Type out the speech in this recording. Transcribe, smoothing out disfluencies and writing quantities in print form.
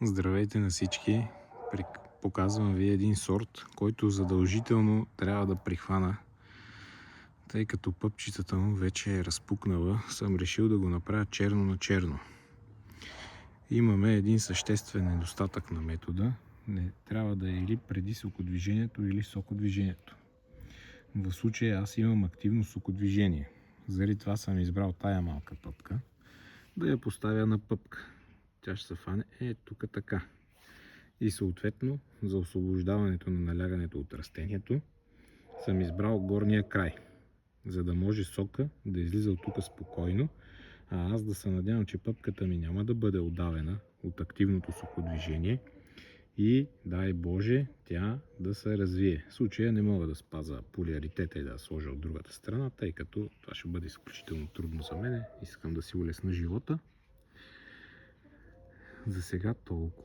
Здравейте на всички! Показвам ви един сорт, който задължително трябва да прихвана. Тъй като пъпчицата му вече е разпукнала, съм решил да го направя черно на черно. Имаме един съществен недостатък на метода. Не трябва да е или преди сокодвижението, или сокодвижението. В случая аз имам активно сокодвижение. Заради това съм избрал тая малка пъпка да я поставя на пъпка. Тя ще се фане тук така. И съответно за освобождаването на налягането от растението съм избрал горния край, за да може сока да излиза от тук спокойно, а аз да се надявам, че пъпката ми няма да бъде удавена от активното сокодвижение и дай Боже тя да се развие. В случая не мога да спазя поляритета и да я сложа от другата страна, тъй като това ще бъде изключително трудно за мен. Искам да си улесна живота. За сега толкова.